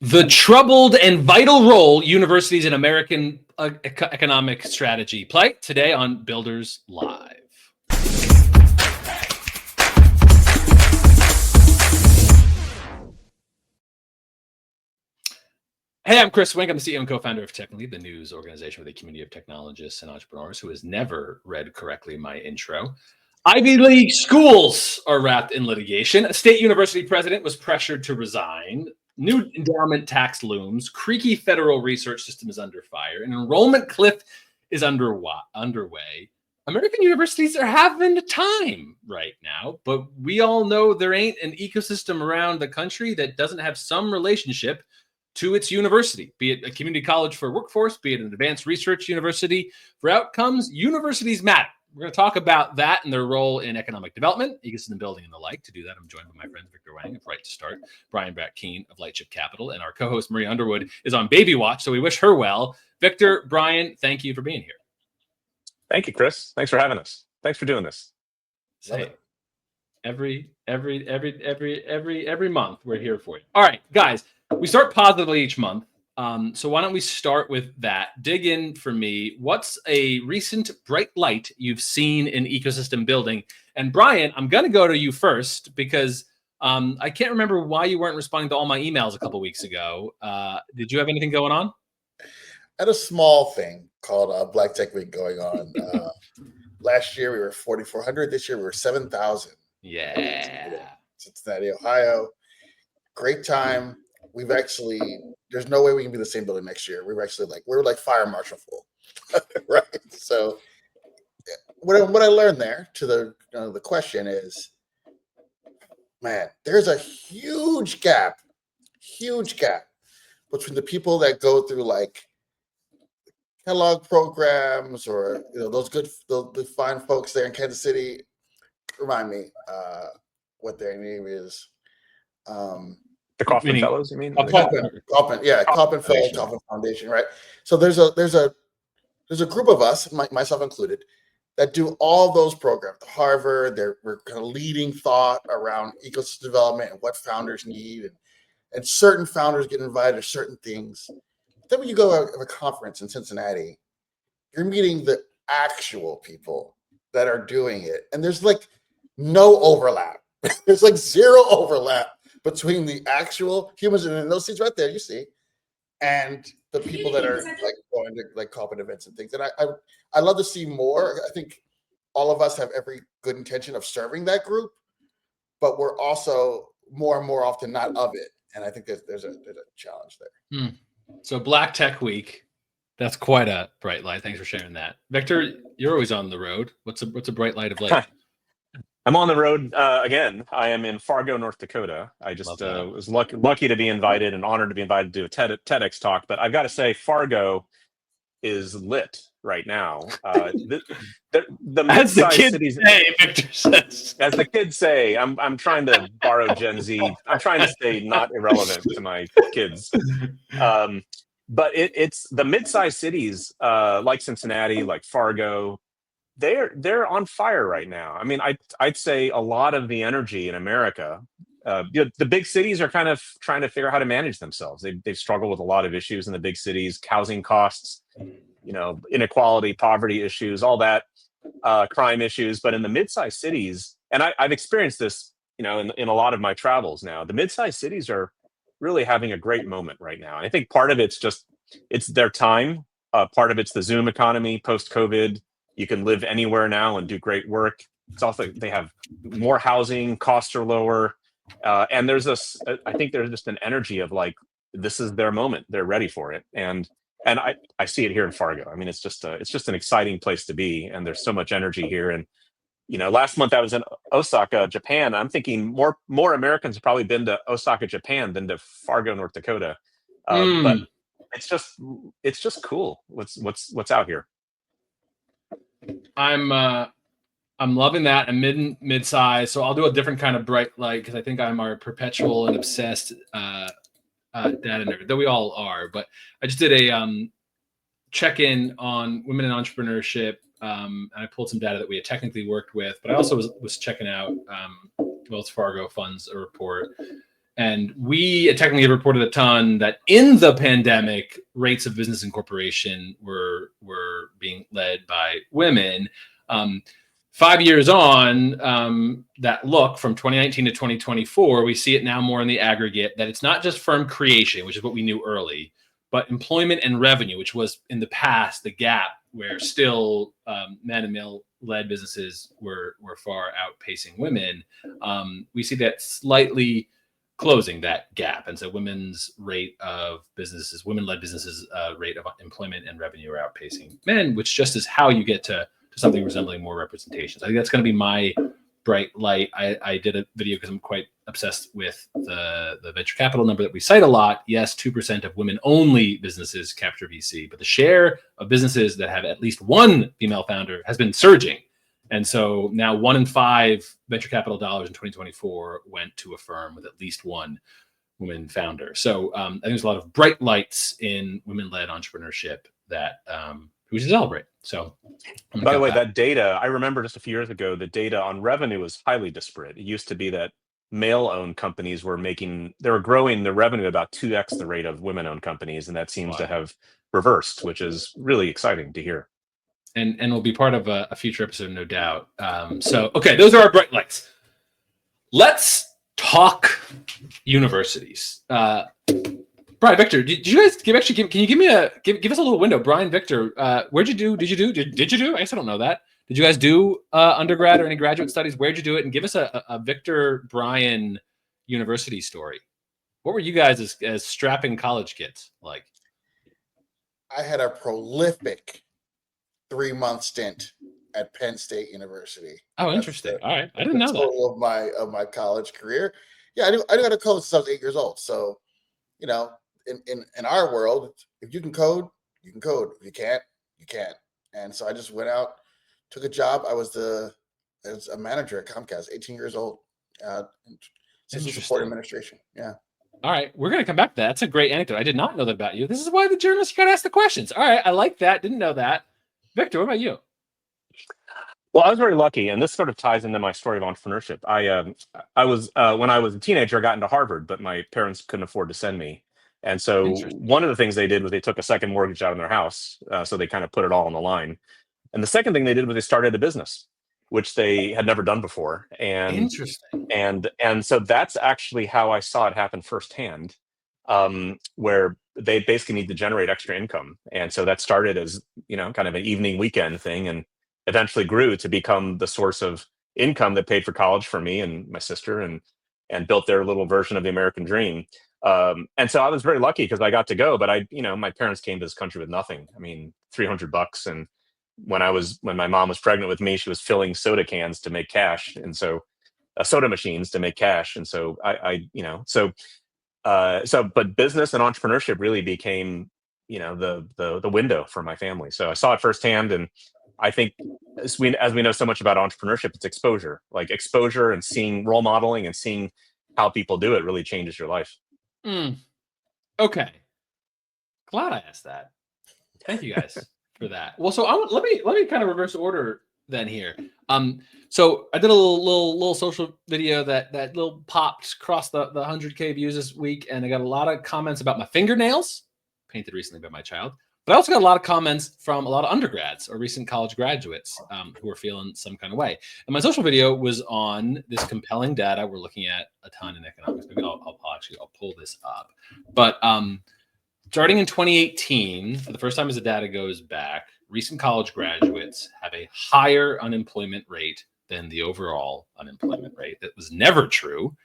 The troubled and vital role universities in American economic strategy play today on Builders Live. Hey, I'm Chris Wink. I'm the CEO and co-founder of Technically, the news organization with a community of technologists and entrepreneurs who has never read correctly my intro. Ivy League schools are wrapped in litigation. A state university president was pressured to resign. New endowment tax looms. Creaky federal research system is under fire. An enrollment cliff is underway. American universities are having a time right now, but we all know there ain't an ecosystem around the country that doesn't have some relationship to its university, be it a community college for workforce, be it an advanced research university for outcomes. Universities matter. We're going to talk about that and their role in economic development, ecosystem building, and the like. To do that, I'm joined by my friends Victor Hwang of Right to Start, Brackeen of Lightship Capital, and our co-host Maria Underwood is on baby watch, so we wish her well. Victor, Brian, thank you for being here. Thank you, Chris. Thanks for having us. Thanks for doing this. Every month we're here for you. All right, guys. We start positively each month. So why don't we start with that? Dig in for me. What's a recent bright light you've seen in ecosystem building? And Brian, I'm going to go to you first because I can't remember why you weren't responding to all my emails a couple weeks ago. Did you have anything going on? I had a small thing called Black Tech Week going on. Last year we were 4,400. This year we were 7,000. Yeah. Cincinnati, Ohio. Great time. We've actually, there's no way we can be the same building next year. We're like fire marshal full, right? So what I learned there to the question is, man, there's a huge gap between the people that go through like Kellogg programs or the fine folks there in Kansas City. Remind me what their name is. The Kauffman Fellows, you mean? Kauffman Fellows, Kauffman Foundation, right? So there's a group of us, myself included, that do all those programs. Harvard, we're kind of leading thought around ecosystem development and what founders need, and certain founders get invited to certain things. But then when you go to a conference in Cincinnati, you're meeting the actual people that are doing it, and there's like no overlap. There's like zero overlap between the actual humans in those seats right there, you see, and the people that are like going to like corporate events and things. And I love to see more. I think all of us have every good intention of serving that group, but we're also more and more often not of it. And I think there's a challenge there. So Black Tech Week, that's quite a bright light. Thanks for sharing that. Victor, you're always on the road. What's a bright light of late? I'm on the road again. I am in Fargo, North Dakota. I just was lucky to be invited and honored to be invited to do a TEDx talk. But I've got to say, Fargo is lit right now. The mid-sized cities, Victor says. As the kids say, I'm trying to borrow Gen Z. I'm trying to stay not irrelevant to my kids. But it's the mid-sized cities like Cincinnati, like Fargo. They're on fire right now. I mean, I'd say a lot of the energy in America, the big cities are kind of trying to figure out how to manage themselves. They've struggled with a lot of issues in the big cities, housing costs, inequality, poverty issues, all that, crime issues. But in the mid-sized cities, and I've experienced this, in a lot of my travels now, the mid-sized cities are really having a great moment right now. And I think part of it's their time. Part of it's the Zoom economy post-COVID. You can live anywhere now and do great work. It's also, they have more housing, costs are lower. And I think there's just an energy of like, this is their moment. They're ready for it. And I see it here in Fargo. I mean, it's just an exciting place to be. And there's so much energy here. And, last month I was in Osaka, Japan. I'm thinking more Americans have probably been to Osaka, Japan than to Fargo, North Dakota. But it's just cool. What's out here. I'm loving that. I'm mid-size, so I'll do a different kind of bright light because I think I'm our perpetual and obsessed data nerd, though we all are. But I just did a check-in on women in entrepreneurship, and I pulled some data that we had technically worked with. But I also was checking out Wells Fargo Funds, a report, And we at Technically have reported a ton that in the pandemic, rates of business incorporation were being led by women. 5 years on, that look from 2019 to 2024, we see it now more in the aggregate that it's not just firm creation, which is what we knew early, but employment and revenue, which was in the past the gap where still men and male-led businesses were far outpacing women. We see that slightly closing that gap, and so women's rate of businesses, women-led businesses, rate of employment and revenue are outpacing men, which just is how you get to something resembling more representations. I think that's going to be my bright light. I did a video because I'm quite obsessed with the venture capital number that we cite a lot. Yes, 2% of women-only businesses capture VC, but the share of businesses that have at least one female founder has been surging. And so now 1 in 5 venture capital dollars in 2024 went to a firm with at least one woman founder. So I think there's a lot of bright lights in women-led entrepreneurship that we should celebrate. So by the way, that data, I remember just a few years ago, the data on revenue was highly disparate. It used to be that male-owned companies were growing their revenue about 2x the rate of women-owned companies, and that seems to have reversed, which is really exciting to hear. And will be part of a future episode, no doubt. So, okay, those are our bright lights. Let's talk universities. Brian, Victor, did you guys can you give us a little window? Brian, Victor, did you do? I guess I don't know that. Did you guys do undergrad or any graduate studies? Where'd you do it? And give us a Victor, Brian university story. What were you guys as strapping college kids like? I had a prolific 3-month stint at Penn State University. Oh, interesting. All right, I didn't know that. Of my college career. Yeah, I knew how to code since I was 8 years old. So, you know, in our world, if you can code, you can code. If you can't, you can't. And so I just went out, took a job. I was a manager at Comcast, 18 years old. System support administration. Yeah. All right, we're going to come back to that. That's a great anecdote. I did not know that about you. This is why the journalists got to ask the questions. All right, I like that. Didn't know that. Victor, what about you? Well, I was very lucky, and this sort of ties into my story of entrepreneurship. I was when I was a teenager, I got into Harvard, but my parents couldn't afford to send me. And so one of the things they did was they took a second mortgage out on their house, so they kind of put it all on the line. And the second thing they did was they started a business, which they had never done before. And interesting. And so that's actually how I saw it happen firsthand, where they basically need to generate extra income. And so that started as, kind of an evening weekend thing, and eventually grew to become the source of income that paid for college for me and my sister, and built their little version of the American dream. And so I was very lucky because I got to go, but my parents came to this country with nothing. I mean, $300. And when my mom was pregnant with me, she was filling soda cans to make cash. And so soda machines to make cash. And so but business and entrepreneurship really became, the window for my family. So I saw it firsthand. And I think as we know so much about entrepreneurship, it's exposure and seeing role modeling and seeing how people do it really changes your life. Okay. Glad I asked that. Thank you guys for that. Well, so let me kind of reverse order then here. So I did a little social video that little popped across the 100K views this week, and I got a lot of comments about my fingernails, painted recently by my child. But I also got a lot of comments from a lot of undergrads or recent college graduates who are feeling some kind of way. And my social video was on this compelling data we're looking at a ton in economics. Maybe I'll pull this up. But starting in 2018, for the first time as the data goes back, recent college graduates have a higher unemployment rate than the overall unemployment rate. That was never true.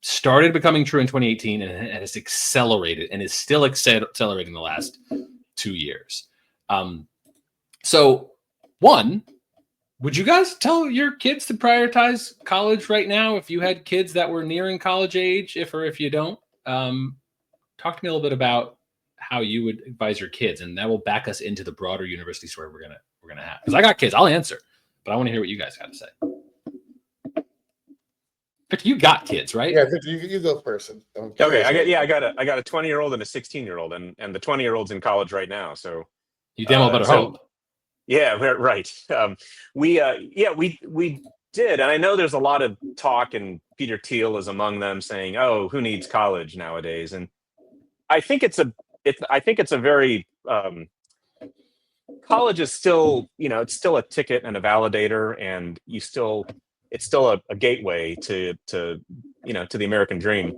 Started becoming true in 2018 and it has accelerated and is still accelerating the last 2 years. So one, would you guys tell your kids to prioritize college right now if you had kids that were nearing college age? If you don't, talk to me a little bit about how you would advise your kids, and that will back us into the broader university story we're gonna have. Because I got kids, I'll answer, but I want to hear what you guys got to say. Victor, you got kids, right? Yeah, Victor, you go first. Okay, I got a 20-year-old and a 16-year-old, and the 20-year-old's in college right now. So you damn well better hope. Yeah, right. We did, and I know there's a lot of talk, and Peter Thiel is among them, saying, "Oh, who needs college nowadays?" And I think I think it's a very college is still, it's still a ticket and a validator, and it's still a gateway to to the American dream.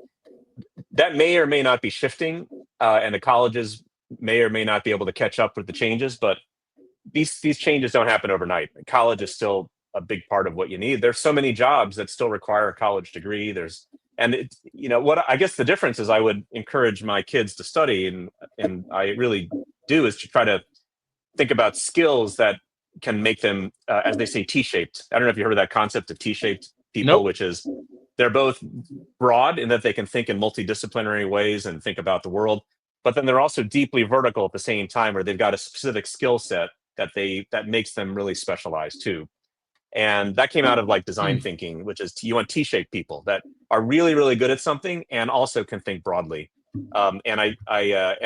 That may or may not be shifting, and the colleges may or may not be able to catch up with the changes, but these changes don't happen overnight. College is still a big part of what you need. There's so many jobs that still require a college degree. And it's, what I guess the difference is, I would encourage my kids to study, and I really do, is to try to think about skills that can make them, as they say, T-shaped. I don't know if you heard of that concept of T-shaped people, Nope. which is they're both broad in that they can think in multidisciplinary ways and think about the world, but then they're also deeply vertical at the same time, where they've got a specific skill set that makes them really specialized too. And that came out of like design thinking, which is you want T-shaped people that are really, really good at something and also can think broadly. And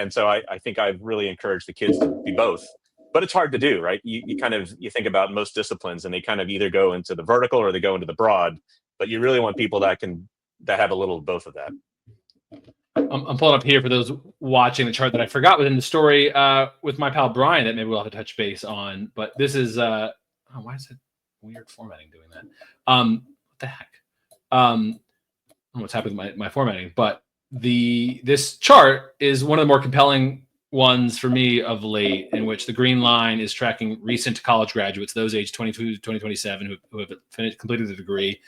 so I think I've really encouraged the kids to be both, but it's hard to do, right? You think about most disciplines, and they kind of either go into the vertical or they go into the broad, but you really want people that have a little of both of that. I'm pulling up here for those watching the chart that I forgot within the story with my pal Brian that maybe we'll have to touch base on. But this is why is it weird formatting doing that? What the heck? I don't know what's happening with my formatting, but this chart is one of the more compelling ones for me of late, in which the green line is tracking recent college graduates, those aged 22 to 2027 who have completed the degree,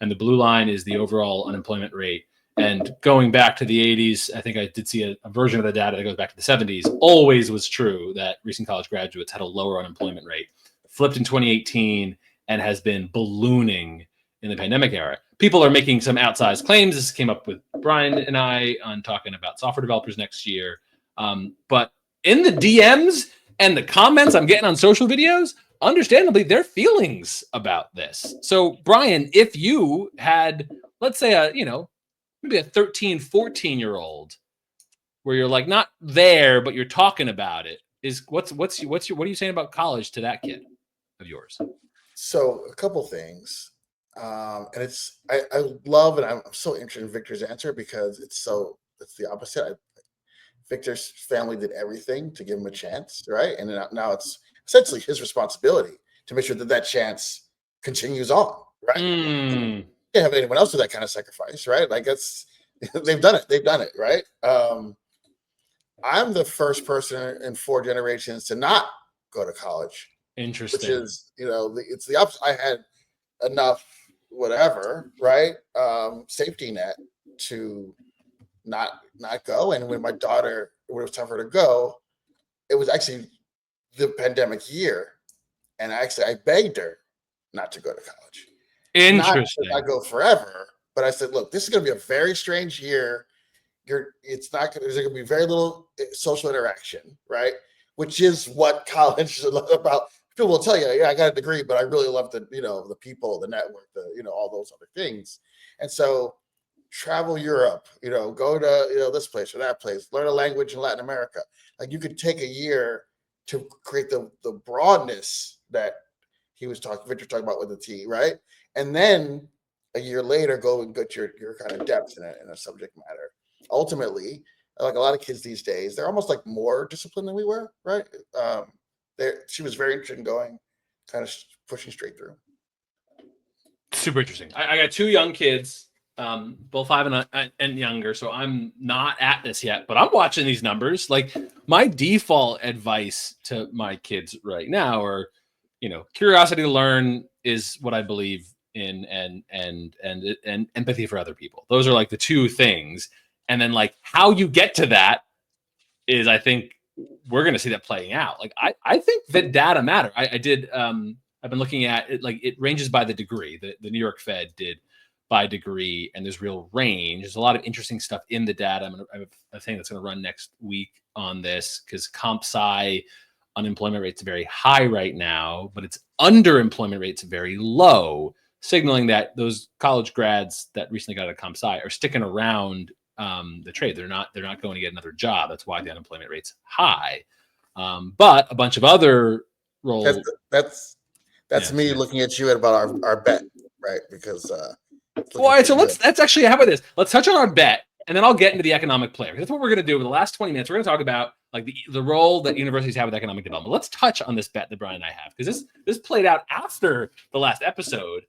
and the blue line is the overall unemployment rate. And going back to the 80s, I think I did see a version of the data that goes back to the 70s. Always was true that recent college graduates had a lower unemployment rate. Flipped in 2018 and has been ballooning in the pandemic era. People are making some outsized claims. This came up with Brian and I on talking about software developers next year. But in the DMs and the comments I'm getting on social videos, understandably, their feelings about this. So, Brian, if you had, let's say, maybe a 13, 14-year-old where you're like not there, but you're talking about it, what are you saying about college to that kid of yours? So a couple things. And I love, and I'm so interested in Victor's answer, because it's the opposite. Victor's family did everything to give him a chance, right? And now it's essentially his responsibility to make sure that chance continues on, right? Can't have anyone else do that kind of sacrifice, right? Like they've done it, right? I'm the first person in 4 generations to not go to college. Interesting. Which is, it's the opposite. I had enough, whatever, right? Safety net to not go. And when it was time for her to go, it was actually the pandemic year, and I begged her not to go to college. Interesting. Not go forever, but I said, look, this is going to be a very strange year. There's going to be very little social interaction, right? Which is what college is about. People will tell you, yeah, I got a degree, but I really love the people, the network, all those other things. And so travel Europe, go to, this place or that place, learn a language in Latin America. Like, you could take a year to create the broadness that Victor talking about with the T, right? And then a year later, go and get your kind of depth in a subject matter. Ultimately, like a lot of kids these days, they're almost like more disciplined than we were, right? She was very interested in going, kind of pushing straight through. Super interesting. I got 2 young kids, both 5 and younger, so I'm not at this yet, but I'm watching these numbers. Like, my default advice to my kids right now are, curiosity to learn is what I believe in, and empathy for other people. Those are like the 2 things. And then, like, how you get to that is, I think we're going to see that playing out. Like, I think that data matter. I've been looking at it, like, it ranges by the degree. The New York Fed did by degree, and there's real range. There's a lot of interesting stuff in the data. I have a thing that's going to run next week on this, because comp sci unemployment rate's very high right now, but its underemployment rate's very low, signaling that those college grads that recently got a comp sci are sticking around the trade. They're not going to get another job. That's why the unemployment rate's high. But a bunch of other roles. That's me looking at you at about our bet. right? Because all right, so let's actually, how about this? Let's touch on our bet, and then I'll get into the economic player. That's what we're going to do in the last 20 minutes. We're going to talk about like the role that universities have with economic development. Let's touch on this bet that Brian and I have, because this played out after the last episode,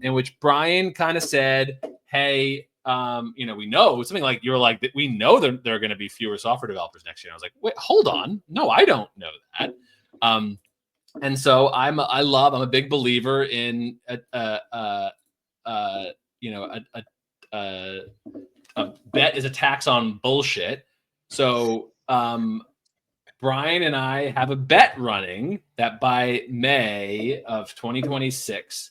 in which Brian kind of said, "Hey, we know something like you're like that. We know that there are going to be fewer software developers next year." And I was like, "Wait, hold on, no, I don't know that." And so I'm a big believer in a bet is a tax on bullshit. So Brian and I have a bet running that by May of 2026,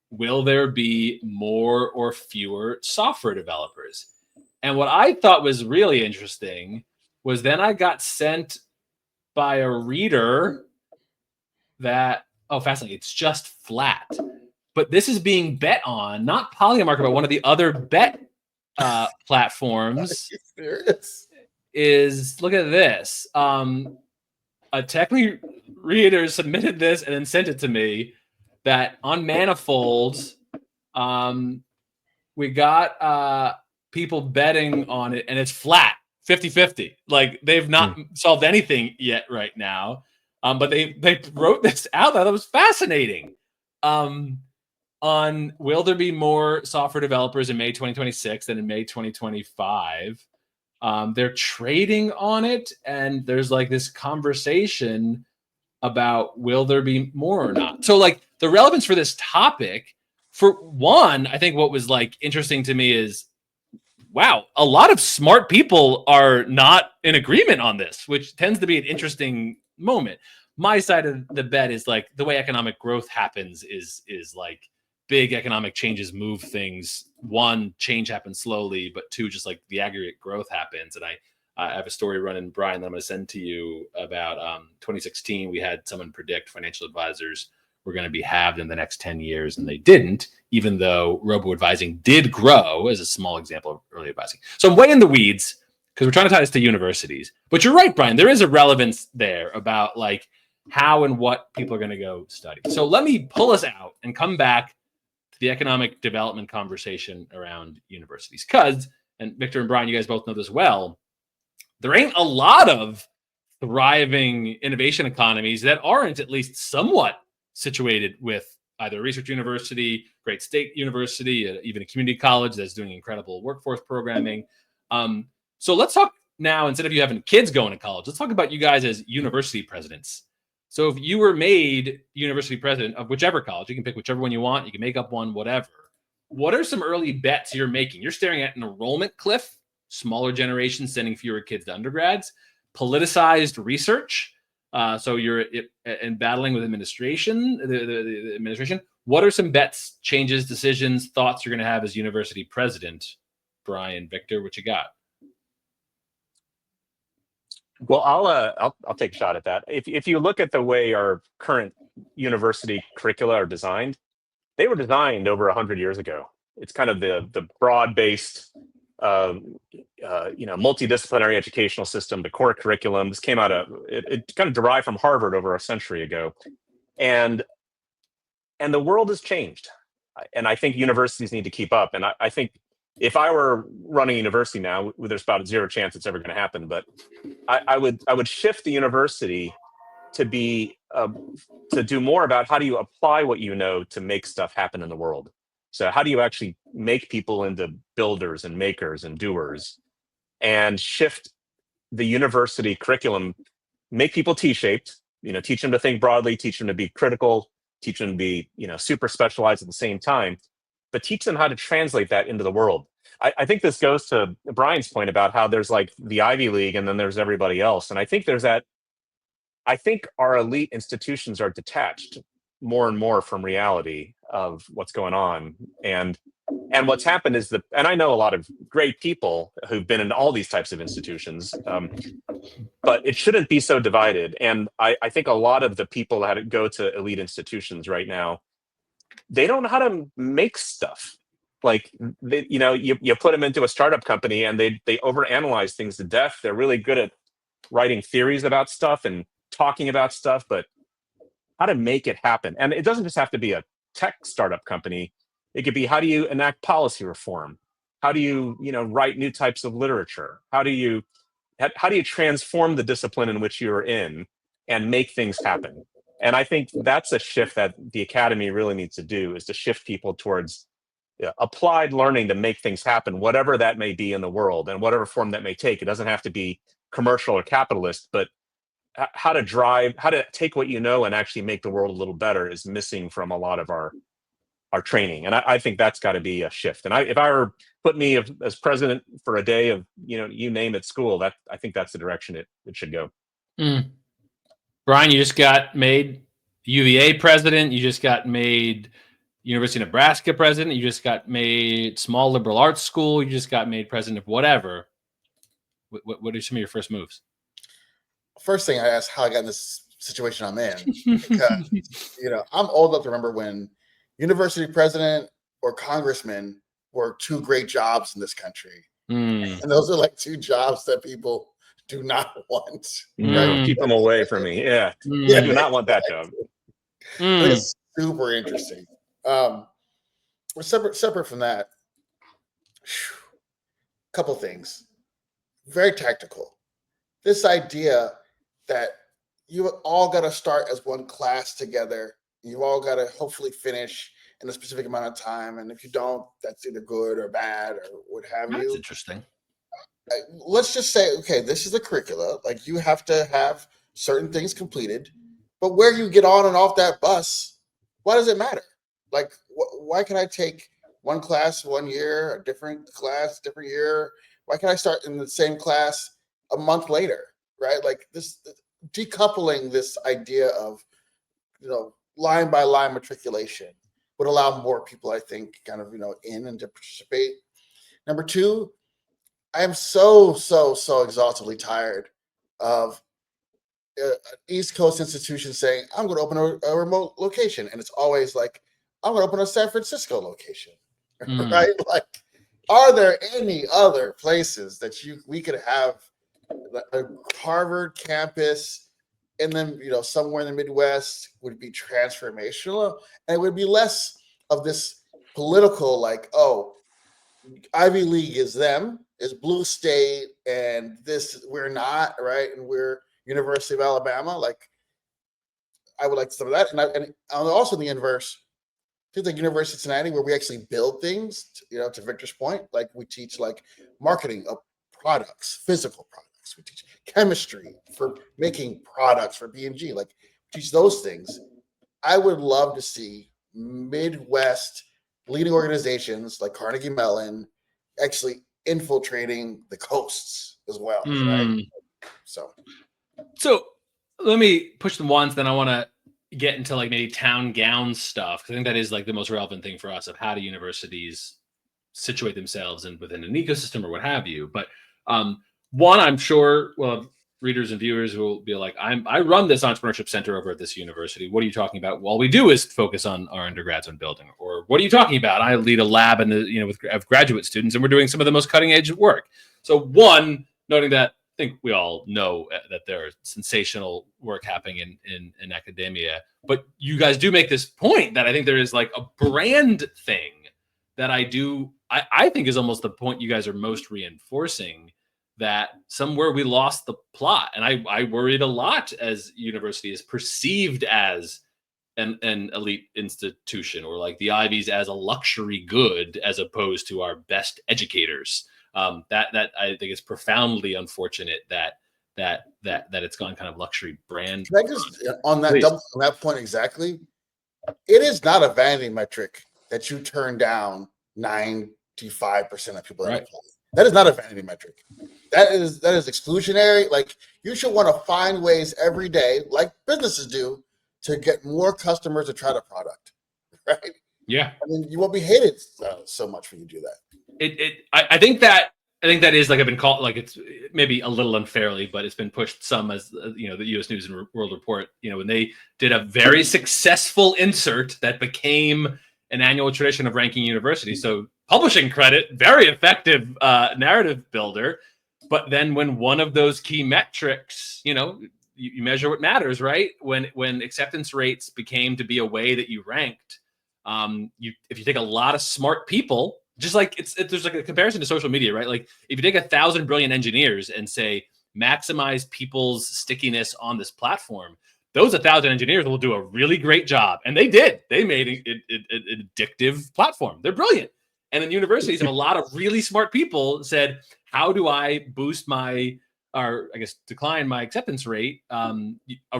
will there be more or fewer software developers? And what I thought was really interesting was then I got sent by a reader that, fascinating, it's just flat. But this is being bet on, not Polymarket, but one of the other bet platforms. Is, look at this. A technically reader submitted this and then sent it to me that on Manifolds, we got people betting on it, and it's flat, 50-50. Like, they've not solved anything yet right now. But they wrote this out. That was fascinating. On will there be more software developers in May 2026 than in May 2025? They're trading on it, and there's like this conversation about will there be more or not. So like the relevance for this topic, for one, I think what was like interesting to me is, wow, a lot of smart people are not in agreement on this, which tends to be an interesting moment. My side of the bet is like the way economic growth happens is like big economic changes move things. One, change happens slowly, but two, just like the aggregate growth happens. And I have a story running, Brian, that I'm going to send to you about 2016. We had someone predict financial advisors were going to be halved in the next 10 years, and they didn't, even though robo-advising did grow as a small example of early advising. So I'm way in the weeds because we're trying to tie this to universities. But you're right, Brian, there is a relevance there about like how and what people are going to go study. So let me pull us out and come back to the economic development conversation around universities. Because, and Victor and Brian, you guys both know this well, there ain't a lot of thriving innovation economies that aren't at least somewhat situated with either a research university, great state university, even a community college that's doing incredible workforce programming. So let's talk now, instead of you having kids going to college, let's talk about you guys as university presidents. So if you were made university president of whichever college, you can pick whichever one you want, you can make up one, whatever. What are some early bets you're making? You're staring at an enrollment cliff, smaller generations sending fewer kids to undergrads, politicized research. So you're in battling with administration, the administration. What are some bets, changes, decisions, thoughts you're going to have as university president? Brian, Victor, what you got? Well, I'll take a shot at that. If you look at the way our current university curricula are designed, they were designed over 100 years ago. It's kind of the broad-based, multidisciplinary educational system, the core curriculum. This came out of it kind of derived from Harvard over a century ago, and the world has changed, and I think universities need to keep up. And I think if I were running a university now, there's about a 0 chance it's ever going to happen. But I would shift the university to be to do more about how do you apply what you know to make stuff happen in the world. So how do you actually make people into builders and makers and doers, and shift the university curriculum, make people T-shaped, teach them to think broadly, teach them to be critical, teach them to be, super specialized at the same time, but teach them how to translate that into the world. I think this goes to Brian's point about how there's like the Ivy League and then there's everybody else. And I think I think our elite institutions are detached more and more from reality of what's going on. And what's happened is and I know a lot of great people who've been in all these types of institutions, but it shouldn't be so divided. And I think a lot of the people that go to elite institutions right now, they don't know how to make stuff. Like, you put them into a startup company and they overanalyze things to death. They're really good at writing theories about stuff and talking about stuff, but how to make it happen. And it doesn't just have to be a tech startup company. It could be, how do you enact policy reform? How do you, write new types of literature? How do you transform the discipline in which you're in and make things happen? And I think that's a shift that the academy really needs to do, is to shift people towards applied learning to make things happen, whatever that may be in the world and whatever form that may take. It doesn't have to be commercial or capitalist, but how to take what you know and actually make the world a little better is missing from a lot of our training. And I think that's got to be a shift. And if I were put me as president for a day of, you name it, school, that I think that's the direction it should go. Brian, you just got made UVA president. You just got made University of Nebraska president. You just got made small liberal arts school. You just got made president of whatever. What are some of your first moves? First thing I asked how I got in this situation I'm in, because I'm old enough to remember when university president or congressman were two great jobs in this country, and those are like two jobs that people do not want. No, keep them away from me. Yeah, I do not want that job. It's super interesting. We're separate from that. Couple things, very tactical. This idea that you all got to start as one class together. You all got to hopefully finish in a specific amount of time. And if you don't, that's either good or bad or what have you. That's interesting. Let's just say, okay, this is the curricula. Like, you have to have certain things completed. But where you get on and off that bus, why does it matter? Like, why can I take one class 1 year, a different class, different year? Why can't I start in the same class a month later, right? Like, this decoupling this idea of, line by line matriculation would allow more people, I think, kind of, in and to participate. Number two, I am so exhaustively tired of an East Coast institution saying, I'm going to open a remote location. And it's always like, I'm going to open a San Francisco location, right? Like, are there any other places that we could have a Harvard campus, and then, somewhere in the Midwest would be transformational, and it would be less of this political, like, oh, Ivy League is them, is Blue State, and this, we're not, right? And we're University of Alabama. Like, I would like some of that. And also the inverse, I think, like University of Cincinnati, where we actually build things, to Victor's point, like we teach like marketing of products, physical products. We teach chemistry for making products for B&G, like teach those things. I would love to see Midwest leading organizations like Carnegie Mellon actually infiltrating the coasts as well. Right? So let me push them once, then I want to get into like maybe town gown stuff, because I think that is like the most relevant thing for us of how do universities situate themselves within an ecosystem or what have you. But one, I'm sure, well, readers and viewers will be like, I run this entrepreneurship center over at this university. What are you talking about? All we do is focus on our undergrads on building. Or what are you talking about? I lead a lab with graduate students, and we're doing some of the most cutting edge work. So one, noting that, I think we all know that there are sensational work happening in academia, but you guys do make this point that I think there is like a brand thing that I think is almost the point you guys are most reinforcing, that somewhere we lost the plot. And I worried a lot as university is perceived as an elite institution, or like the Ivies as a luxury good as opposed to our best educators. That I think is profoundly unfortunate that it's gone kind of luxury brand. Can I just on that point exactly? It is not a vanity metric that you turn down 95% of people that apply. That is not a vanity metric. That is exclusionary. Like, you should want to find ways every day, like businesses do, to get more customers to try the product, right? Yeah. I mean, you won't be hated so much when you do that. I think that is, like, I've been called, like, it's maybe a little unfairly, but it's been pushed some as, the U.S. News and World Report, when they did a very successful insert that became an annual tradition of ranking universities. So publishing credit, very effective narrative builder. But then when one of those key metrics, you measure what matters, right? When acceptance rates became to be a way that you ranked, If you take a lot of smart people, just like there's like a comparison to social media, right? Like if you take 1,000 brilliant engineers and say maximize people's stickiness on this platform, those 1,000 engineers will do a really great job, and they did. They made an addictive platform. They're brilliant. And then universities have a lot of really smart people said, how do I boost my, or I guess decline my acceptance rate? A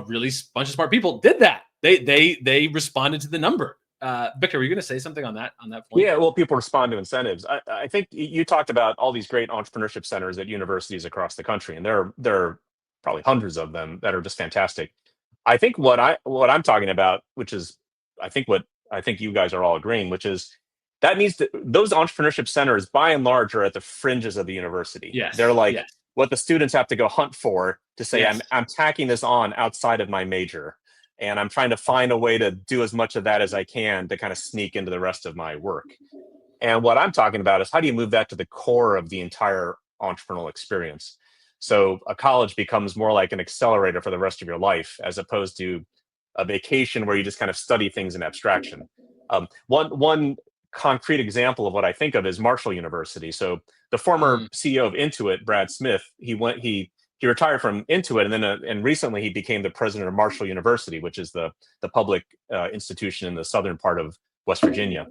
really bunch of smart people did that. They responded to the number. Victor, were you going to say something on that point? Yeah, well, people respond to incentives. I think you talked about all these great entrepreneurship centers at universities across the country, and there are probably hundreds of them that are just fantastic. I think what I'm talking about, which is what I think you guys are all agreeing, which is that means that those entrepreneurship centers, by and large, are at the fringes of the university. Yes, they're like yes. what the students have to go hunt for to say, Yes. I'm tacking this on outside of my major, and I'm trying to find a way to do as much of that as I can to kind of sneak into the rest of my work. And what I'm talking about is how do you move that to the core of the entire entrepreneurial experience? So a college becomes more like an accelerator for the rest of your life, as opposed to a vacation where you just kind of study things in abstraction. One concrete example of what I think of is Marshall University. So the former CEO of Intuit, Brad Smith, he retired from Intuit, and then and recently he became the president of Marshall University, which is the public institution in the southern part of West Virginia.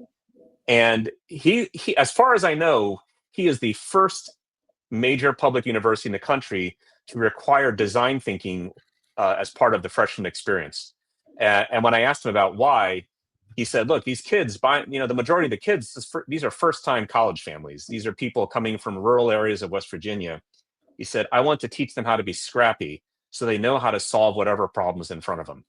And he, as far as I know, he is the first major public university in the country to require design thinking as part of the freshman experience. And when I asked him about why, he said, "Look, these kids, the majority of the kids, these are first-time college families. These are people coming from rural areas of West Virginia." He said, "I want to teach them how to be scrappy so they know how to solve whatever problems in front of them."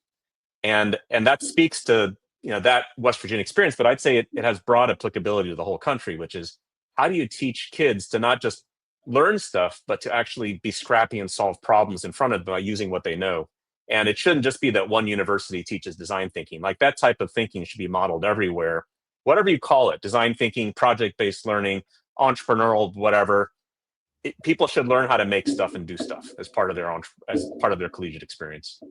And that speaks to that West Virginia experience, but I'd say it has broad applicability to the whole country, which is how do you teach kids to not just learn stuff, but to actually be scrappy and solve problems in front of them by using what they know. And it shouldn't just be that one university teaches design thinking. Like that type of thinking should be modeled everywhere, whatever you call it, design thinking, project-based learning, entrepreneurial, whatever. People should learn how to make stuff and do stuff as part of their collegiate experience.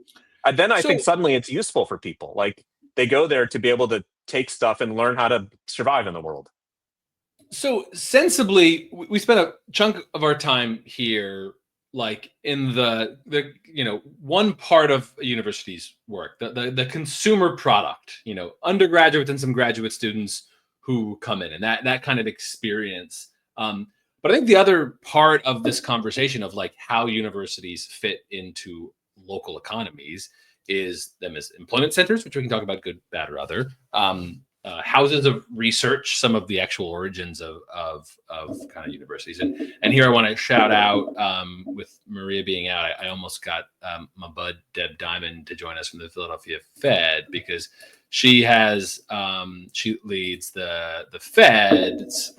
And then I think suddenly it's useful for people. Like they go there to be able to take stuff and learn how to survive in the world. So sensibly, we spent a chunk of our time here, like in the one part of a university's work, the consumer product, undergraduates and some graduate students who come in, and that kind of experience. But I think the other part of this conversation of like how universities fit into local economies is them as employment centers, which we can talk about, good, bad, or other. Houses of research, some of the actual origins of kind of universities. And here I want to shout out, with Maria being out, I almost got my bud Deb Diamond to join us from the Philadelphia Fed, because she leads the Fed's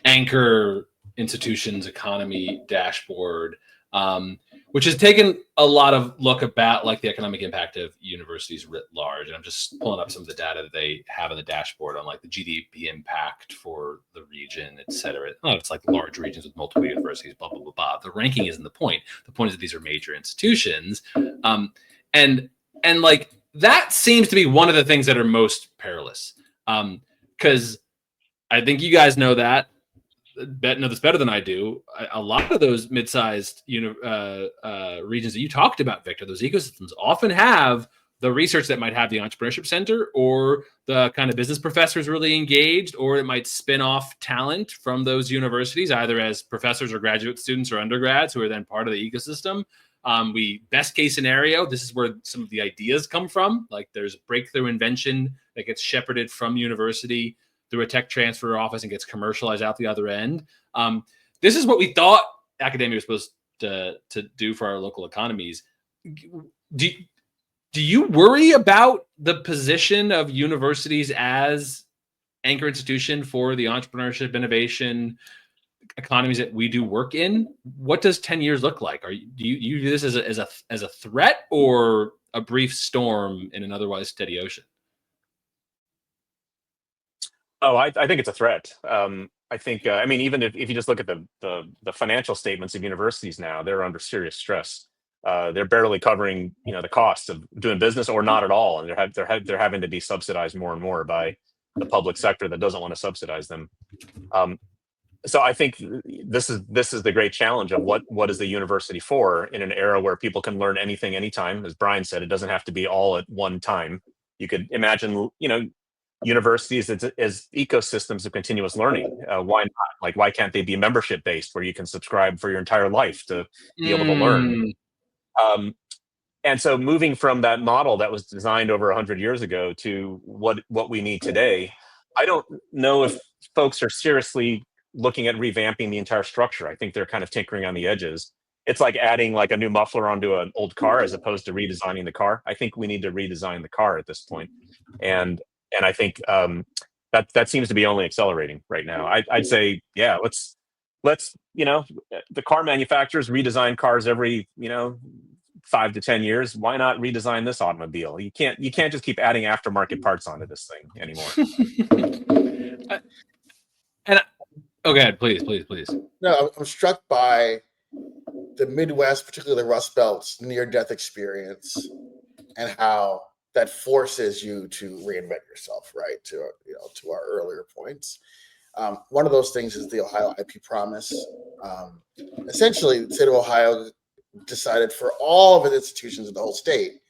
anchor institutions economy dashboard, which has taken a lot of look about like the economic impact of universities writ large. And I'm just pulling up some of the data that they have on the dashboard on like the GDP impact for the region, et cetera. It's like large regions with multiple universities, blah, blah, blah, blah. The ranking isn't the point. The point is that these are major institutions. And like that seems to be one of the things that are most perilous. Because I think you guys know that. Know this better than I do. A lot of those mid-sized regions that you talked about, Victor, those ecosystems often have the research that might have the entrepreneurship center, or the kind of business professors really engaged, or it might spin off talent from those universities, either as professors or graduate students or undergrads who are then part of the ecosystem. Best case scenario, this is where some of the ideas come from. Like there's a breakthrough invention that gets shepherded from university through a tech transfer office and gets commercialized out the other end. This is what we thought academia was supposed to do for our local economies. Do you worry about the position of universities as anchor institution for the entrepreneurship, innovation economies that we do work in? What does 10 years look like? Do you view this as a threat or a brief storm in an otherwise steady ocean? Oh, I think it's a threat. I think, even if you just look at the financial statements of universities now, they're under serious stress. they're barely covering, the cost of doing business, or not at all, and they're having to be subsidized more and more by the public sector that doesn't want to subsidize them. So I think this is the great challenge of what is the university for in an era where people can learn anything anytime. As Brian said, it doesn't have to be all at one time. You could imagine, universities as ecosystems of continuous learning. Why not? Like, why can't they be membership based, where you can subscribe for your entire life to be able to learn? And so moving from that model that was designed over 100 years ago to what we need today, I don't know if folks are seriously looking at revamping the entire structure. I think they're kind of tinkering on the edges. It's like adding like a new muffler onto an old car as opposed to redesigning the car. I think we need to redesign the car at this point. And I think that seems to be only accelerating right now. I'd say, yeah, let's the car manufacturers redesign cars every 5 to 10 years. Why not redesign this automobile? You can't just keep adding aftermarket parts onto this thing anymore. Okay, please. No, I'm struck by the Midwest, particularly the Rust Belt's near-death experience, and how that forces you to reinvent yourself, right? To our earlier points. One of those things is the Ohio IP Promise. Essentially, the state of Ohio decided for all of its institutions in the whole state,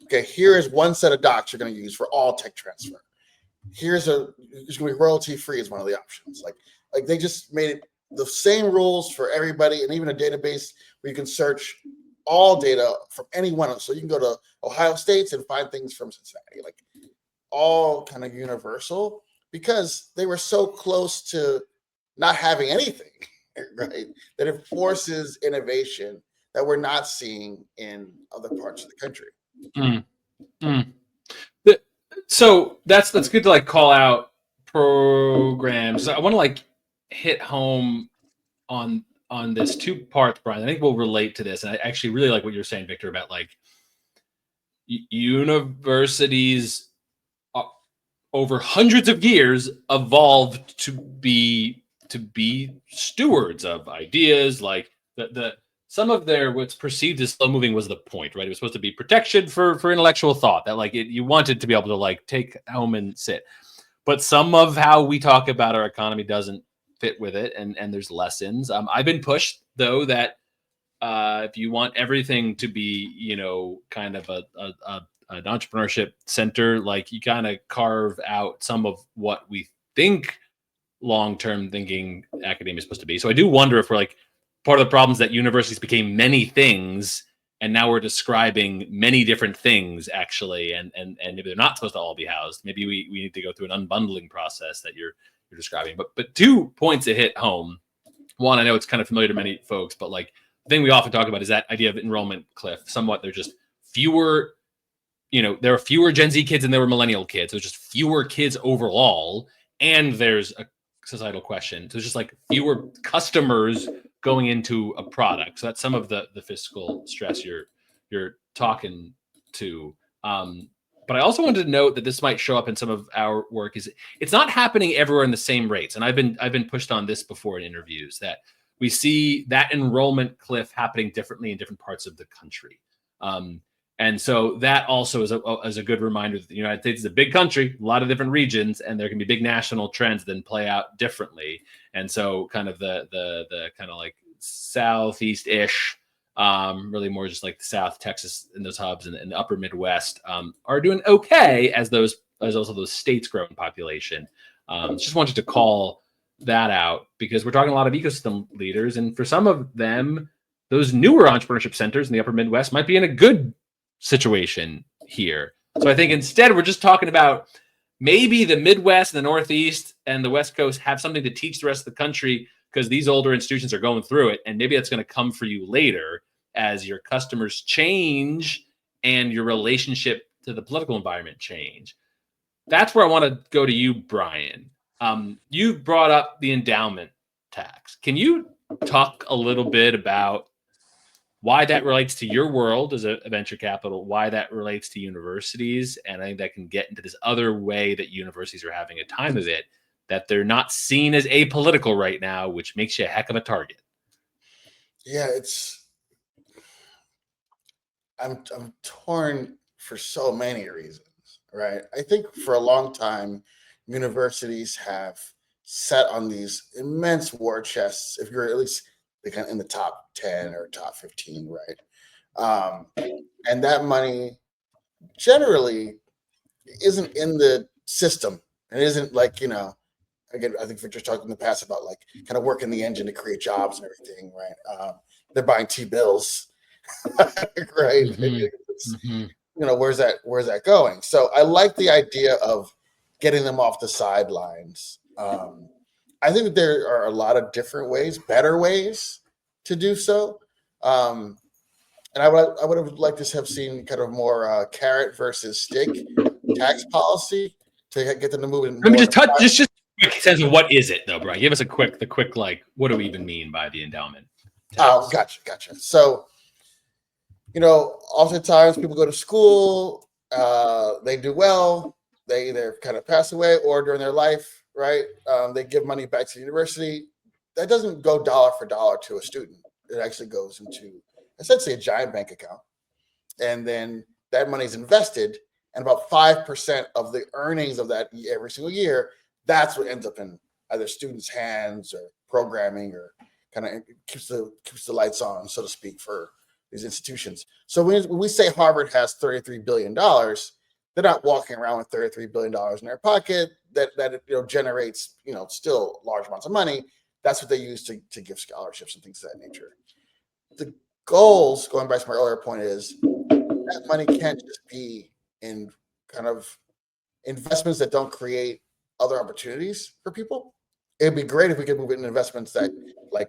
okay, here is one set of docs you're going to use for all tech transfer. It's going to be royalty free is one of the options. Like they just made it the same rules for everybody, and even a database where you can search all data from any one of them. So you can go to Ohio States and find things from Cincinnati, like all kind of universal, because they were so close to not having anything, right? That it forces innovation that we're not seeing in other parts of the country. So that's good to like call out programs. I want to like hit home on this two parts, Brian. I think we'll relate to this, and I actually really like what you're saying, Victor, about like universities over hundreds of years evolved to be stewards of ideas. Like the some of their what's perceived as slow moving was the point, right? It was supposed to be protection for intellectual thought, that like you wanted to be able to like take home and sit. But some of how we talk about our economy doesn't fit with it, and there's lessons. I've been pushed though that if you want everything to be kind of an entrepreneurship center, like you kind of carve out some of what we think long-term thinking academia is supposed to be. So I do wonder if we're like part of the problems that universities became many things, and now we're describing many different things actually, and maybe they're not supposed to all be housed. Maybe we need to go through an unbundling process that you're describing. But 2 points that hit home. One, I know it's kind of familiar to many folks, but like the thing we often talk about is that idea of enrollment cliff. Somewhat, there's just fewer, there are fewer Gen Z kids than there were millennial kids. There's just fewer kids overall, and there's a societal question. So it's just like fewer customers going into a product. So that's some of the fiscal stress you're talking to. But I also wanted to note that this might show up in some of our work. Is it's not happening everywhere in the same rates, and I've been pushed on this before in interviews, that we see that enrollment cliff happening differently in different parts of the country. And so that also is a good reminder that the United States is a big country, a lot of different regions, and there can be big national trends that then play out differently. And so kind of the kind of like Southeast-ish, really more just like the South, Texas, and those hubs, and the upper Midwest are doing okay as also those states grow in population. Just wanted to call that out because we're talking a lot of ecosystem leaders, and for some of them, those newer entrepreneurship centers in the upper Midwest might be in a good situation here. So I think instead we're just talking about maybe the Midwest and the Northeast and the West Coast have something to teach the rest of the country because these older institutions are going through it, and maybe that's going to come for you later as your customers change and your relationship to the political environment change. That's where I want to go to you, Brian. You brought up the endowment tax. Can you talk a little bit about why that relates to your world as a venture capital, why that relates to universities? And I think that can get into this other way that universities are having a time of it, that they're not seen as apolitical right now, which makes you a heck of a target. Yeah, I'm torn for so many reasons, right? I think for a long time, universities have sat on these immense war chests. If you're at least kind of in the top 10 or top 15, right? And that money generally isn't in the system. It isn't like, again, I think Victor's talked in the past about like kind of working the engine to create jobs and everything, right? They're buying T-bills, right? Mm-hmm. Where's that going? So I like the idea of getting them off the sidelines. I think that there are a lot of different ways, better ways to do so. And I would have liked to have seen kind of more carrot versus stick tax policy to get them to move in. Let me just touch just a quick sense of what is it though, Brian? Give us the quick like what do we even mean by the endowment tax? Oh, gotcha. So, oftentimes people go to school, they do well, they either kind of pass away or during their life, right? They give money back to the university. That doesn't go dollar for dollar to a student. It actually goes into essentially a giant bank account. And then that money is invested, and about 5% of the earnings of that every single year, that's what ends up in either students' hands or programming, or kind of keeps the lights on, so to speak, for these institutions. So when we say Harvard has $33 billion, they're not walking around with $33 billion in their pocket that generates, still large amounts of money. That's what they use to give scholarships and things of that nature. The goals, going back to my earlier point, is that money can't just be in kind of investments that don't create other opportunities for people. It'd be great if we could move it in investments that like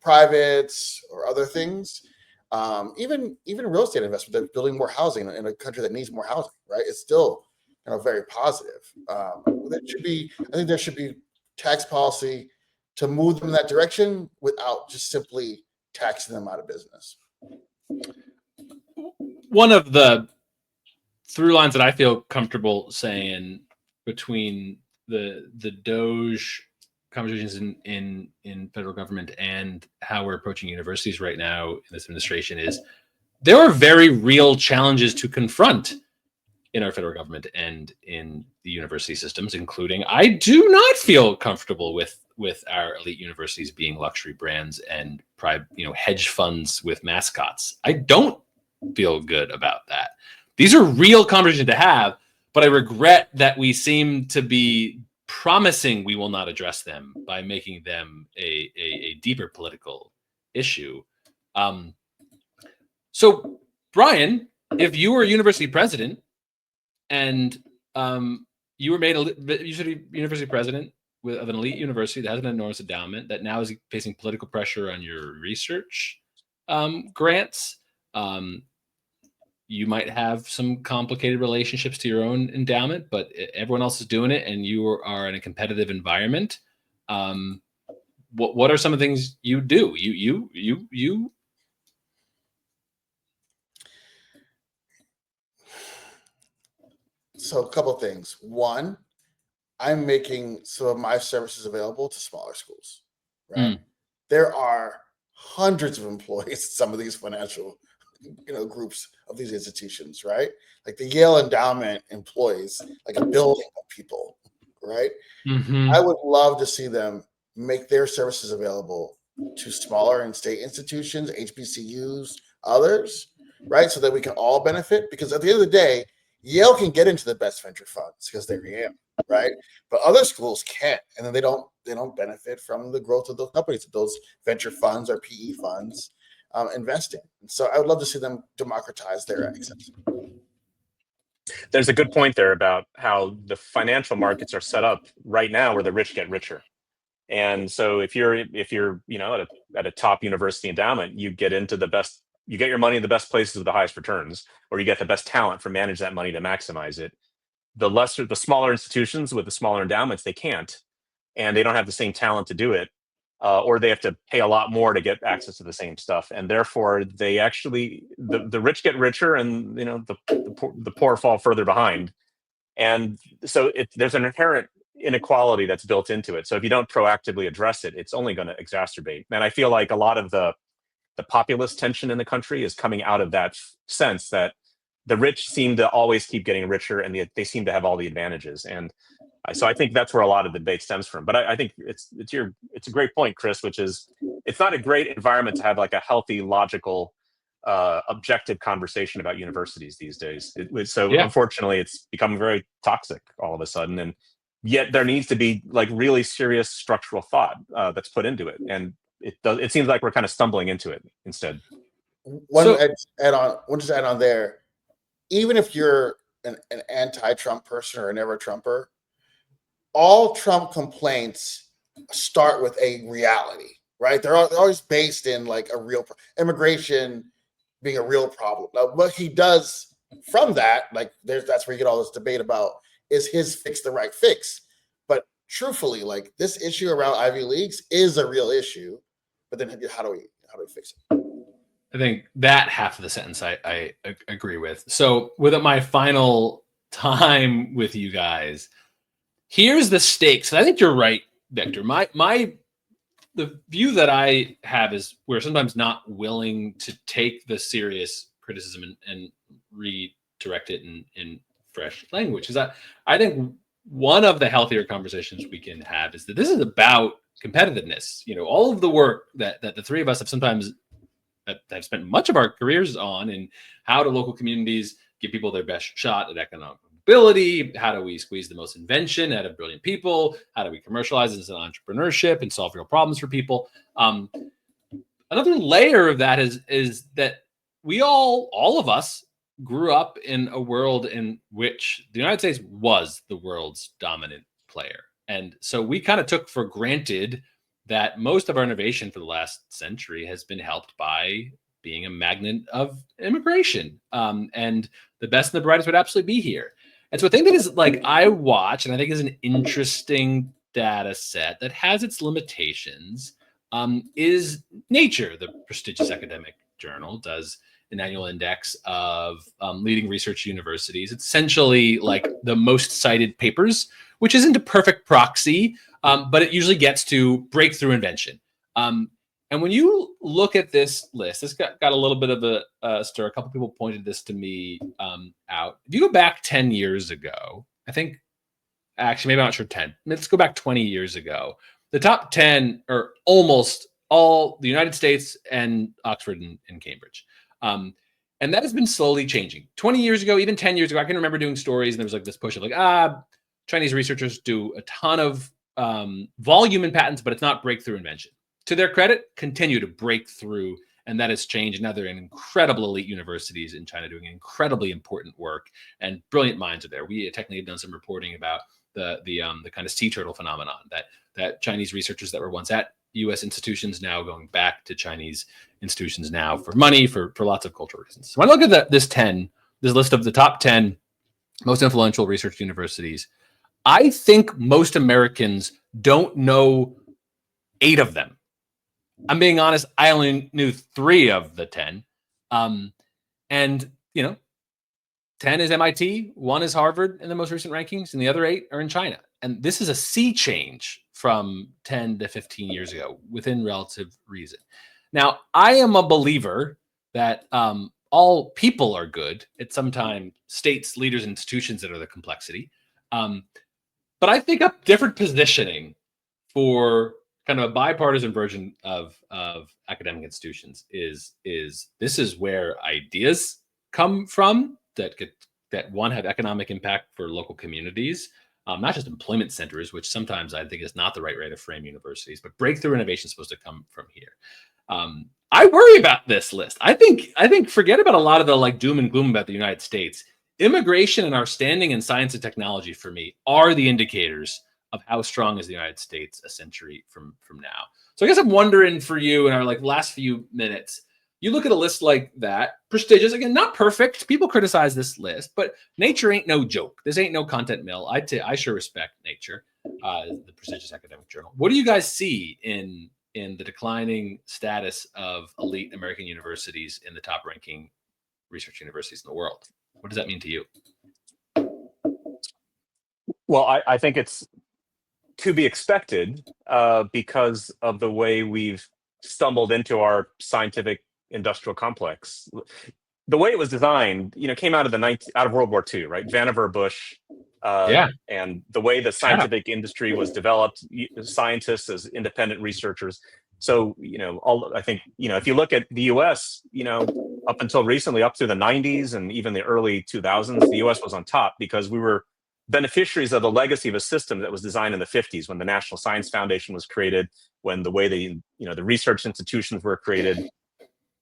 privates or other things. Even real estate investment, they're building more housing in a country that needs more housing, right? It's still very positive. I think there should be tax policy to move them in that direction without just simply taxing them out of business. One of the through lines that I feel comfortable saying between the Doge conversations in federal government and how we're approaching universities right now in this administration is there are very real challenges to confront in our federal government and in the university systems, including I do not feel comfortable with our elite universities being luxury brands and private, hedge funds with mascots. I don't feel good about that. These are real conversations to have, but I regret that we seem to be promising we will not address them by making them a deeper political issue. So, Brian, if you were a university president and you were made a university president of an elite university that has an enormous endowment that now is facing political pressure on your research grants, you might have some complicated relationships to your own endowment, but everyone else is doing it and you are in a competitive environment. What are some of the things you do? You So a couple of things. One, I'm making some of my services available to smaller schools, right? There are hundreds of employees at some of these financial groups of these institutions, right? Like the Yale endowment employs like a building of people, right? I would love to see them make their services available to smaller and state institutions, HBCUs, others, right? So that we can all benefit, because at the end of the day, Yale can get into the best venture funds because they're Yale, right? But other schools can't, and then they don't benefit from the growth of those companies that those venture funds or PE funds invest in. And so I would love to see them democratize their access. There's a good point there about how the financial markets are set up right now where the rich get richer. And so if you're at a top university endowment, you get your money in the best places with the highest returns, or you get the best talent to manage that money to maximize it. The smaller institutions with the smaller endowments, they can't, and they don't have the same talent to do it, or they have to pay a lot more to get access to the same stuff, and therefore they actually the rich get richer, and the poor fall further behind. And so there's an inherent inequality that's built into it. So if you don't proactively address it, it's only going to exacerbate. And I feel like a lot of the the populist tension in the country is coming out of that sense that the rich seem to always keep getting richer, and they seem to have all the advantages. And so I think that's where a lot of the debate stems from. But I think it's a great point, Chris, which is it's not a great environment to have like a healthy, logical, objective conversation about universities these days. Unfortunately, it's become very toxic all of a sudden, and yet there needs to be like really serious structural thought that's put into it, and it seems like we're kind of stumbling into it instead. One add on there. Even if you're an anti-Trump person or a never Trumper, all Trump complaints start with a reality, right? They're always based in like a real immigration being a real problem. Now, what he does from that, like that's where you get all this debate about is his fix the right fix. But truthfully, like this issue around Ivy Leagues is a real issue. But then how do we fix it? I think that half of the sentence I agree with. So with my final time with you guys, here's the stakes. And I think you're right, Victor. The view that I have is we're sometimes not willing to take the serious criticism and redirect it in fresh language. Is that I think one of the healthier conversations we can have is that this is about competitiveness. All of the work that the three of us have sometimes have spent much of our careers on, and how do local communities give people their best shot at economic mobility? How do we squeeze the most invention out of brilliant people? How do we commercialize this in entrepreneurship and solve real problems for people? Another layer of that is that we all of us grew up in a world in which the United States was the world's dominant player. And so we kind of took for granted that most of our innovation for the last century has been helped by being a magnet of immigration. And the best and the brightest would absolutely be here. And so a thing that is like I watch and I think is an interesting data set that has its limitations is Nature, the prestigious academic journal, does an annual index of leading research universities. It's essentially like the most cited papers, which isn't a perfect proxy, but it usually gets to breakthrough invention. And when you look at this list, this got a little bit of a stir. A couple people pointed this to me out. If you go back 10 years ago, I think, actually, maybe I'm not sure 10. Let's go back 20 years ago. The top 10 are almost all the United States and Oxford and Cambridge. And that has been slowly changing. 20 years ago, even 10 years ago, I can remember doing stories and there was like this push of like, Chinese researchers do a ton of volume in patents, but it's not breakthrough invention. To their credit, continue to break through, and that has changed. Now they're in incredible elite universities in China doing incredibly important work, and brilliant minds are there. We technically have done some reporting about the kind of sea turtle phenomenon that Chinese researchers that were once at U.S. institutions now going back to Chinese institutions now for money, for lots of cultural reasons. So when I look at this list of the top 10 most influential research universities, I think most Americans don't know 8 of them. I'm being honest, I only knew 3 of the 10. And 10 is MIT, 1 is Harvard in the most recent rankings, and the other 8 are in China. And this is a sea change from 10 to 15 years ago within relative reason. Now, I am a believer that all people are good. It's sometimes states, leaders, and institutions that are the complexity. But I think a different positioning for kind of a bipartisan version of academic institutions is this is where ideas come from that have economic impact for local communities, not just employment centers, which sometimes I think is not the right way to frame universities, but breakthrough innovation is supposed to come from here. I worry about this list. I think forget about a lot of the like doom and gloom about the United States. Immigration and our standing in science and technology for me are the indicators of how strong is the United States a century from now. So I guess I'm wondering for you in our like last few minutes, you look at a list like that, prestigious, again, not perfect. People criticize this list, but Nature ain't no joke. This ain't no content mill. I sure respect Nature, the prestigious academic journal. What do you guys see in the declining status of elite American universities in the top ranking research universities in the world? What does that mean to you? Well, I think it's to be expected because of the way we've stumbled into our scientific industrial complex. The way it was designed, came out of out of World War II, right? Vannevar Bush, and the way the scientific industry was developed, scientists as independent researchers. So, I think, if you look at the U.S., up until recently, up through the 90s and even the early 2000s, the U.S. was on top because we were beneficiaries of the legacy of a system that was designed in the 50s when the National Science Foundation was created, when the way the research institutions were created.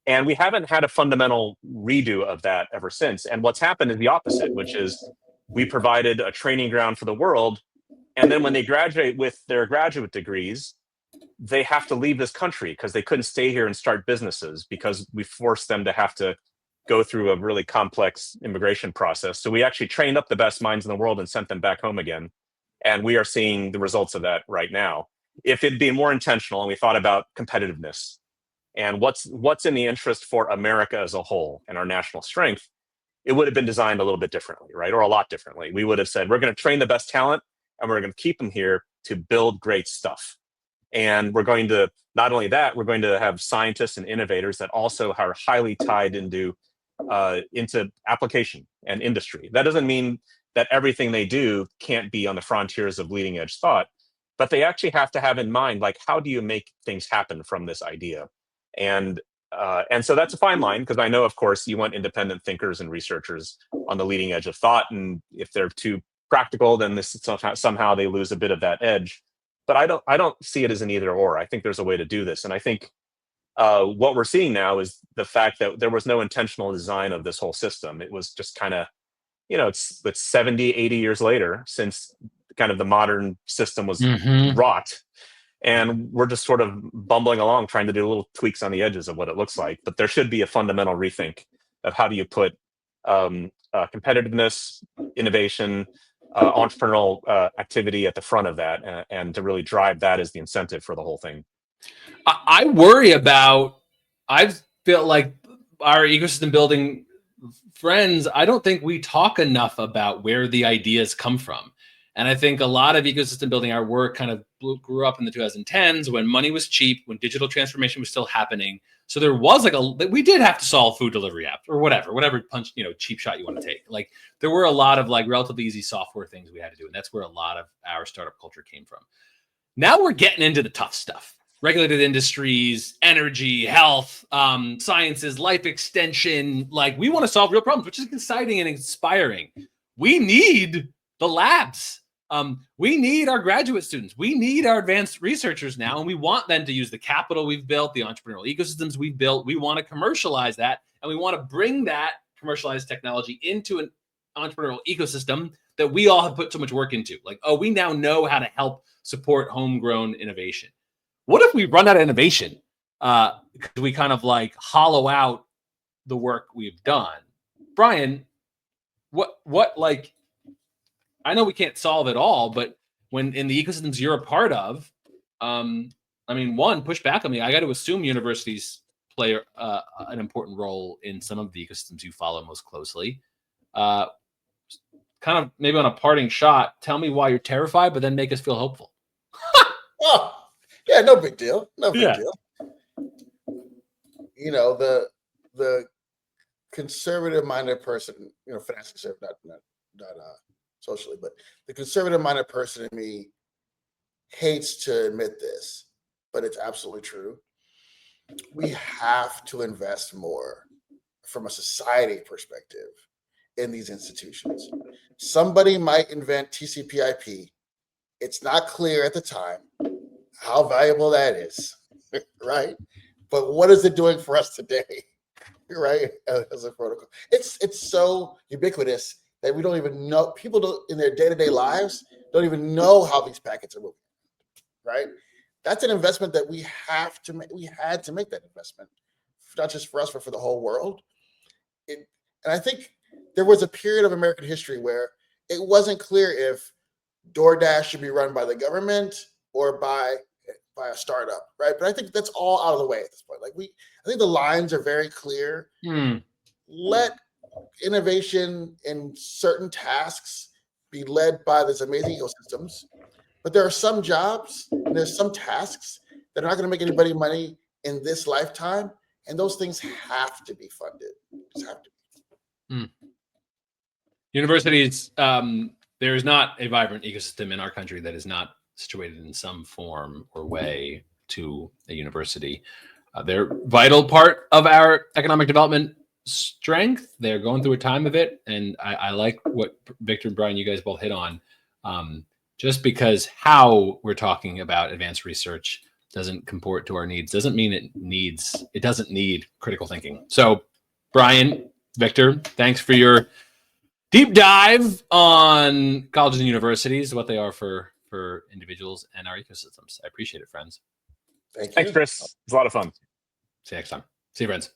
And we haven't had a fundamental redo of that ever since. And what's happened is the opposite, which is we provided a training ground for the world. And then when they graduate with their graduate degrees, they have to leave this country because they couldn't stay here and start businesses because we forced them to have to go through a really complex immigration process. So we actually trained up the best minds in the world and sent them back home again. And we are seeing the results of that right now. If it'd been more intentional and we thought about competitiveness and what's in the interest for America as a whole and our national strength, it would have been designed a little bit differently, right? Or a lot differently. We would have said, we're going to train the best talent and we're going to keep them here to build great stuff. And we're going to, not only that, we're going to have scientists and innovators that also are highly tied into application and industry. That doesn't mean that everything they do can't be on the frontiers of leading edge thought, but they actually have to have in mind, like, how do you make things happen from this idea? And so that's a fine line, because I know, of course, you want independent thinkers and researchers on the leading edge of thought. And if they're too practical, then somehow they lose a bit of that edge. But I don't see it as an either or. I think there's a way to do this. And I think what we're seeing now is the fact that there was no intentional design of this whole system. It was just kind of, it's 70, 80 years later since kind of the modern system was wrought. And we're just sort of bumbling along, trying to do little tweaks on the edges of what it looks like. But there should be a fundamental rethink of how do you put competitiveness, innovation, entrepreneurial activity at the front of that, and to really drive that as the incentive for the whole thing. I worry about, I feel like our ecosystem building friends, I don't think we talk enough about where the ideas come from. And I think a lot of ecosystem building, our work kind of grew up in the 2010s when money was cheap, when digital transformation was still happening. So there was we did have to solve food delivery apps or whatever cheap shot you want to take. Like there were a lot of relatively easy software things we had to do. And that's where a lot of our startup culture came from. Now we're getting into the tough stuff. Regulated industries, energy, health, sciences, life extension. Like we want to solve real problems, which is exciting and inspiring. We need the labs. We need our graduate students. We need our advanced researchers now, and we want them to use the capital we've built, the entrepreneurial ecosystems we've built. We want to commercialize that, and we want to bring that commercialized technology into an entrepreneurial ecosystem that we all have put so much work into. We now know how to help support homegrown innovation. What if we run out of innovation? Because we kind of hollow out the work we've done. Brian, what I know we can't solve it all, but when in the ecosystems you're a part of, push back on me. I got to assume universities play an important role in some of the ecosystems you follow most closely. Kind of maybe on a parting shot, tell me why you're terrified, but then make us feel hopeful. Oh, yeah, no big deal. No big deal. The conservative-minded person, financially conservative, not socially, but the conservative-minded person in me hates to admit this, but it's absolutely true. We have to invest more from a society perspective in these institutions. Somebody might invent TCP/IP. It's not clear at the time how valuable that is, right? But what is it doing for us today, right? As a protocol, it's so ubiquitous that we don't even know. People don't, in their day-to-day lives, don't even know how these packets are moving, right? That's an investment that we have to make. We had to make that investment, not just for us, but for the whole world. And I think there was a period of American history where it wasn't clear if DoorDash should be run by the government or by a startup, right? But I think that's all out of the way at this point. I think the lines are very clear. Let innovation in certain tasks be led by these amazing ecosystems, but there are some jobs and there's some tasks that are not going to make anybody money in this lifetime, and those things have to be funded. Just have to be. Universities, there is not a vibrant ecosystem in our country that is not situated in some form or way to a university. They're a vital part of our economic development strength. They're going through a time of it. And I like what Victor and Brian, you guys both hit on. Just because how we're talking about advanced research doesn't comport to our needs doesn't mean it doesn't need critical thinking. So Brian, Victor, thanks for your deep dive on colleges and universities, what they are for individuals and our ecosystems. I appreciate it, friends. Thank you. Thanks, Chris. It's a lot of fun. See you next time. See you, friends.